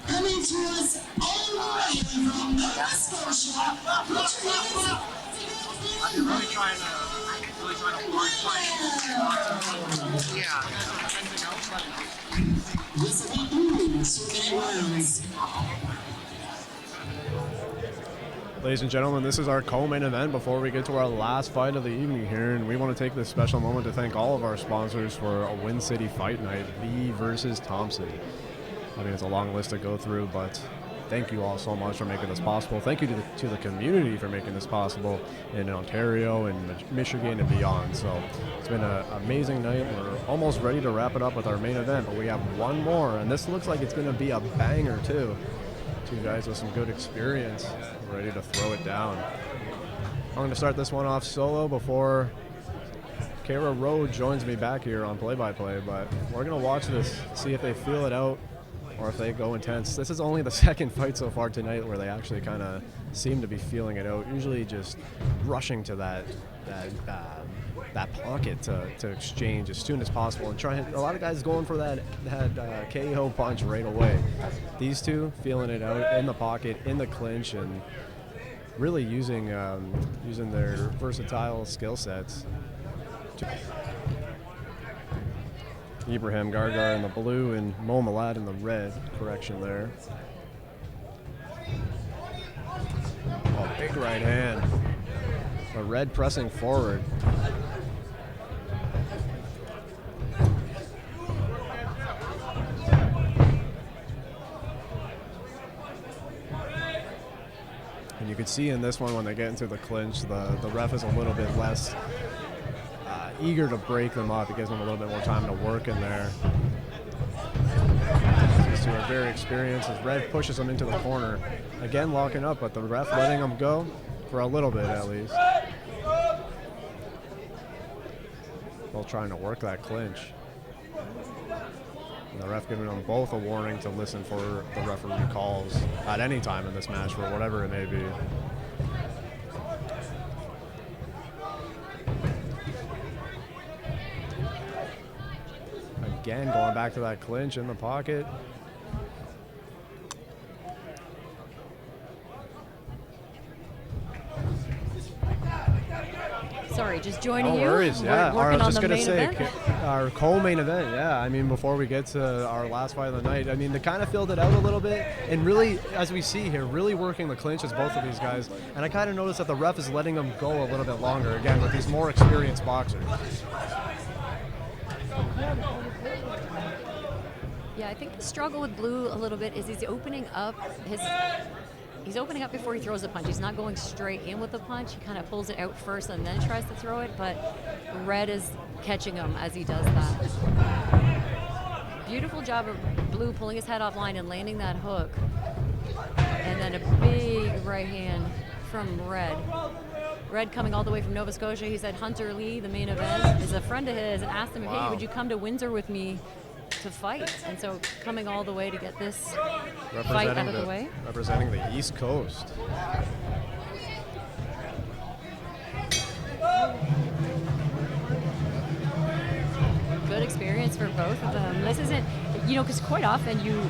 Coming to us all the way from Nova Scotia. I've been really trying to avoid fighting. Yeah. This will be moving so many rounds. Ladies and gentlemen, this is our co-main event before we get to our last fight of the evening here, and we want to take this special moment to thank all of our sponsors for a WinCity fight night, V versus Thompson. I mean, it's a long list to go through, but thank you all so much for making this possible. Thank you to the community for making this possible in Ontario and Michigan and beyond. So it's been an amazing night. We're almost ready to wrap it up with our main event, but we have one more, and this looks like it's going to be a banger too. Two guys with some good experience, ready to throw it down. I'm going to start this one off solo before Kara Rowe joins me back here on play-by-play, but we're going to watch this, see if they feel it out or if they go intense. This is only the second fight so far tonight where they actually kind of seem to be feeling it out, usually just rushing to that pocket to exchange as soon as possible and trying. A lot of guys going for that KO punch right away. These two feeling it out in the pocket, in the clinch, and really using their versatile skill sets. Ibrahim Gargar in the blue and Moe Milad in the red. Correction there. Oh, big right hand. The red pressing forward. And you can see in this one when they get into the clinch, the ref is a little bit less eager to break them up. It gives them a little bit more time to work in there. These two are very experienced as Red pushes them into the corner. Again locking up, but the ref letting them go for a little bit at least. Both trying to work that clinch. And the ref giving them both a warning to listen for the referee calls at any time in this match for whatever it may be. Again, going back to that clinch in the pocket. Sorry, just joining you. No worries, yeah. We're working I was just on the going to main say, event. our co-main event, yeah. I mean, before we get to our last fight of the night, I mean, they kind of filled it out a little bit, and really, as we see here, really working the clinches, both of these guys. And I kind of noticed that the ref is letting them go a little bit longer, again, with these more experienced boxers. Yeah, I think the struggle with Blue a little bit is he's opening up before he throws the punch. He's not going straight in with the punch. He kind of pulls it out first and then tries to throw it, but Red is catching him as he does that. Beautiful job of Blue pulling his head offline and landing that hook. And then a big right hand from Red. Red coming all the way from Nova Scotia. He said Hunter Lee, the main event, is a friend of his, and asked him, hey, would you come to Windsor with me to fight? And so coming all the way to get this fight out of the way. Representing the East Coast. Good experience for both of them. This isn't, because quite often you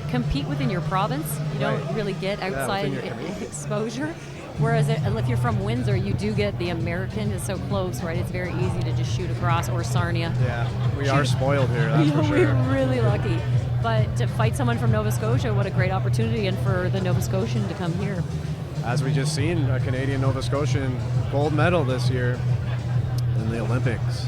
compete within your province. You don't really get outside exposure. Whereas if you're from Windsor, you do get the American. It's so close, right? It's very easy to just shoot across, or Sarnia. Yeah, we are spoiled here, that's for sure. We're really lucky. But to fight someone from Nova Scotia, what a great opportunity, and for the Nova Scotian to come here. As we just seen, a Canadian Nova Scotian gold medal this year in the Olympics.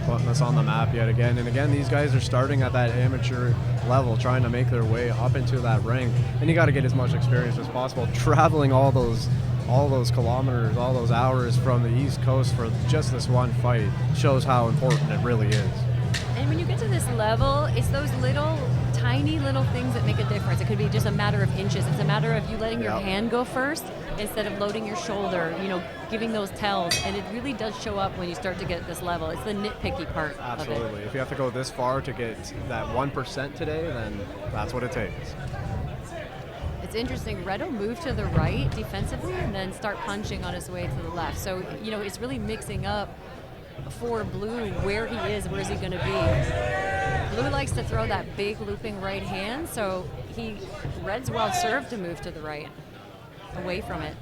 Putting us on the map yet again. And again, these guys are starting at that amateur level, trying to make their way up into that ring. And you got to get as much experience as possible. Traveling all those kilometers, all those hours from the East Coast for just this one fight shows how important it really is. And when you get to this level, it's those little tiny little things that make a difference. It could be just a matter of inches. It's a matter of you letting your hand go first instead of loading your shoulder, you know, giving those tells. And it really does show up when you start to get this level. It's the nitpicky part Absolutely. of it. If you have to go this far to get that 1% today, then that's what it takes. It's interesting. Red will move to the right defensively and then start punching on his way to the left. So, you know, it's really mixing up for Blue where he is, where's he going to be. Blue likes to throw that big looping right hand, so Red's well served to move to the right, away from it.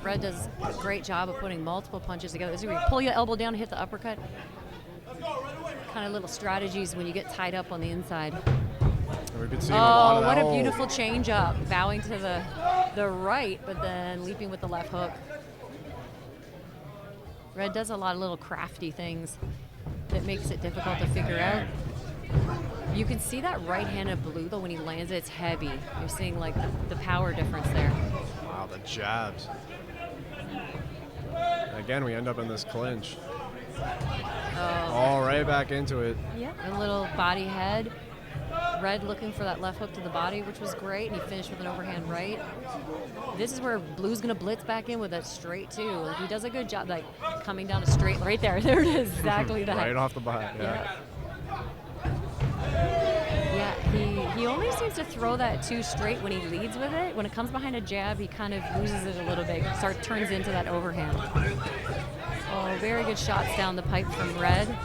Red does a great job of putting multiple punches together. This is where you pull your elbow down and hit the uppercut. Kind of little strategies when you get tied up on the inside. We've been seeing a lot of that. What a beautiful change up. Bowing to the right, but then leaping with the left hook. Red does a lot of little crafty things that makes it difficult to figure out. You can see that right hand of Blue, though, when he lands it, it's heavy. You're seeing like the power difference there. Wow, the jabs. Again, we end up in this clinch. All right, back into it. Yeah, a little body head. Red looking for that left hook to the body, which was great, and he finished with an overhand right. This is where Blue's going to blitz back in with that straight, too. Like, he does a good job, like, coming down a straight. Right there. There it is. Exactly that. Right off the bat, yeah. Yeah, he only seems to throw that too straight when he leads with it. When it comes behind a jab, he kind of loses it a little bit, turns into that overhand. Oh, very good shots down the pipe from Red.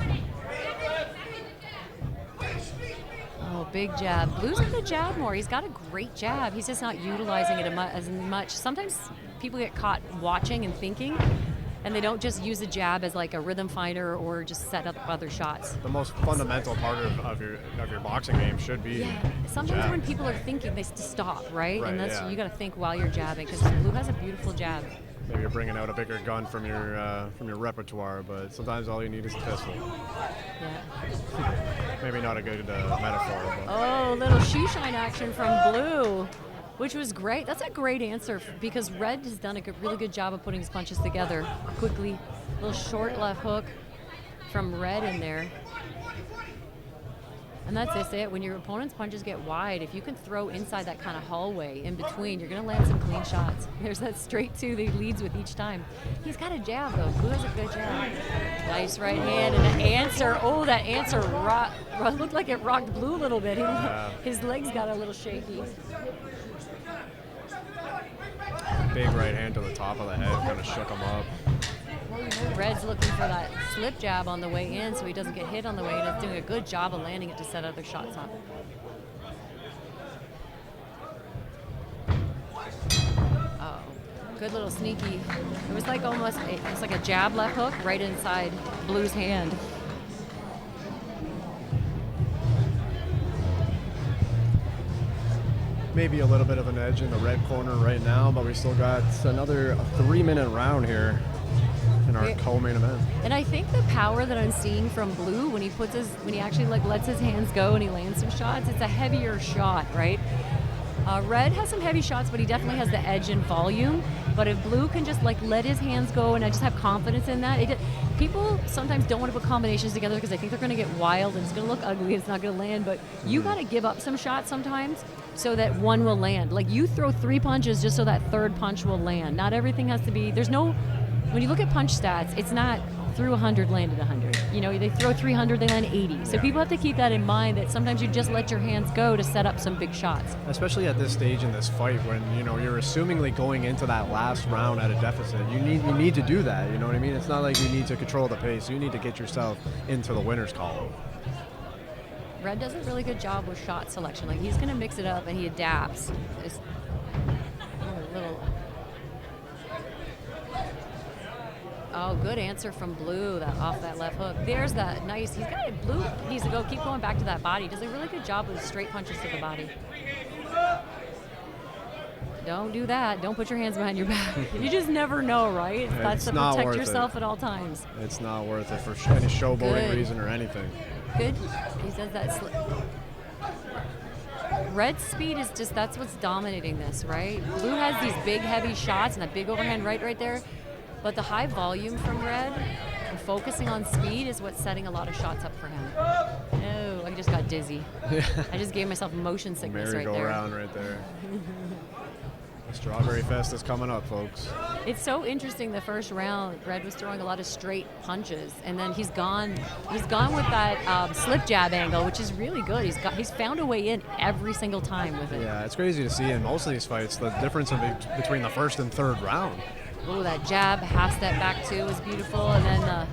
Oh, big jab. Blue's got to jab more. He's got a great jab. He's just not utilizing it as much. Sometimes people get caught watching and thinking, and they don't just use a jab as like a rhythm finder or just set up other shots. The most fundamental part of your boxing game should be. Yeah. Sometimes jab. when people are thinking, they stop, right? Right, And that's yeah. you got to think while you're jabbing, because Blue has a beautiful jab. Maybe you're bringing out a bigger gun from your repertoire, but sometimes all you need is a pistol. Yeah. Maybe not a good metaphor. But. Oh, little shoe shine action from Blue, which was great. That's a great answer because Red has done a really good job of putting his punches together quickly. Little short left hook from Red in there. And that's just it. When your opponent's punches get wide, if you can throw inside that kind of hallway in between, you're going to land some clean shots. There's that straight two that he leads with each time. He's got a jab, though. Blue has a good jab. Nice right hand and an answer. Oh, that answer looked like it rocked Blue a little bit. His legs got a little shaky. Big right hand to the top of the head kind of shook him up. Red's looking for that slip jab on the way in so he doesn't get hit on the way in. He's doing a good job of landing it to set other shots up. Oh, good little sneaky. It was like it's like a jab left hook right inside Blue's hand. Maybe a little bit of an edge in the red corner right now, but we still got another 3-minute round here in our co-main event. And I think the power that I'm seeing from Blue when he actually like lets his hands go and he lands some shots, it's a heavier shot, right? Red has some heavy shots, but he definitely has the edge in volume. But if Blue can just like let his hands go and I just have confidence in that, people sometimes don't want to put combinations together because they think they're going to get wild and it's going to look ugly, it's not going to land. But you got to give up some shots sometimes so that one will land. Like you throw 3 punches just so that third punch will land. Not everything has to be. When you look at punch stats, it's not threw 100, landed 100. You know, they throw 300, they land 80. So people have to keep that in mind that sometimes you just let your hands go to set up some big shots. Especially at this stage in this fight when, you're assumingly going into that last round at a deficit. You need to do that, you know what I mean? It's not like you need to control the pace. You need to get yourself into the winner's column. Red does a really good job with shot selection. Like he's going to mix it up and he adapts. Oh, good answer from Blue off that left hook. There's that nice. Blue needs to keep going back to that body. He does a really good job with straight punches to the body. Don't do that. Don't put your hands behind your back. You just never know, right? That's to protect yourself at all times. It's not worth it for any showboating reason or anything. Good. He says that. Red's speed is that's what's dominating this, right? Blue has these big, heavy shots and that big overhand right there. But the high volume from Red and focusing on speed is what's setting a lot of shots up for him. Oh, I just got dizzy. I just gave myself motion sickness right there. Merry-go-round right there. The Strawberry Fest is coming up, folks. It's so interesting. The first round, Red was throwing a lot of straight punches, and then he's gone with that slip jab angle, which is really good. He's found a way in every single time with it. Yeah, it's crazy to see in most of these fights the difference between the first and third round. Oh, that jab, half step back too was beautiful, and then the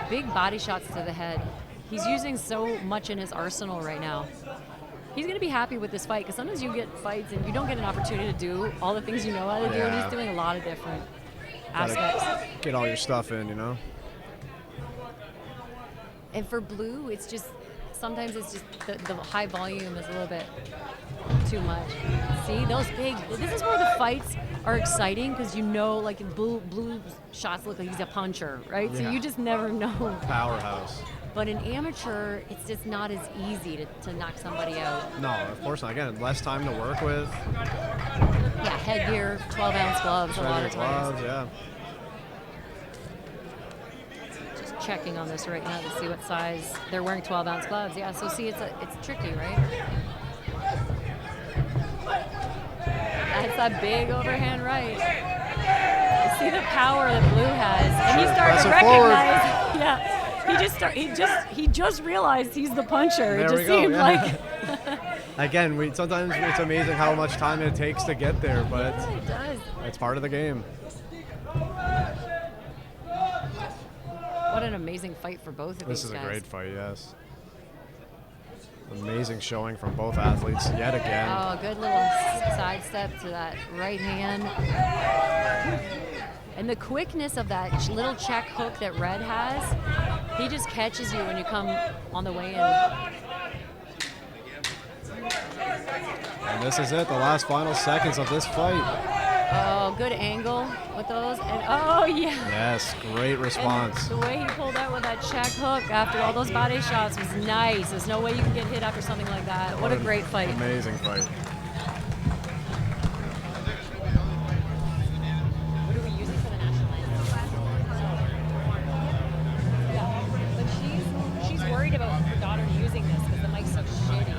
big body shots to the head. He's using so much in his arsenal right now. He's going to be happy with this fight, because sometimes you get fights and you don't get an opportunity to do all the things you know how to do, and he's doing a lot of different aspects. Get all your stuff in, you know? And for Blue, it's just, sometimes it's just the high volume is a little bit too much. See, those big, this is where the fights are exciting, because you know, like Blue shots look like he's a puncher, right? Yeah. So you just never know. Powerhouse. But in amateur, it's just not as easy to knock somebody out. No, of course not. Again, less time to work with. Yeah, headgear, 12-ounce gloves a lot of times. Gloves, yeah. Just checking on this right now to see what size they're wearing. 12-ounce gloves. Yeah, so see, it's tricky, right? That's that big overhand right. See the power that Blue has, and he started to recognize. Yeah. He just realized he's the puncher. There it just we go, seemed yeah. like. Again, sometimes it's amazing how much time it takes to get there, but Yeah, it does. it's part of the game. What an amazing fight for both of This these is guys. a great fight, yes. Amazing showing from both athletes yet again. Oh, good little sidestep to that right hand. And the quickness of that little check hook that Red has, he just catches you when you come on the way in. And this is it, the last final seconds of this fight. Oh, good angle with those. And oh, yeah. Yes, great response. And the way he pulled out with that check hook after all those body shots was nice. There's no way you can get hit after something like that. What a great fight. Amazing fight. What are we using for the national anthem? Yeah, but she's worried about her daughter using this because the mic's so shitty.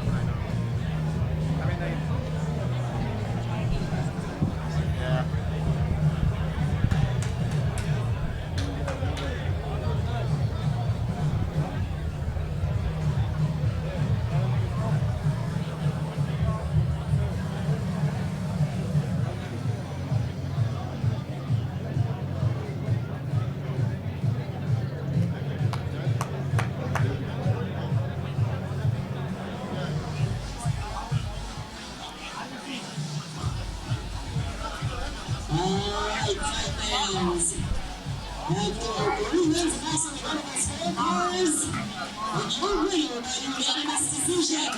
Alright, fans. After 3 minutes of also one of our scorecards, the winner by unanimous decision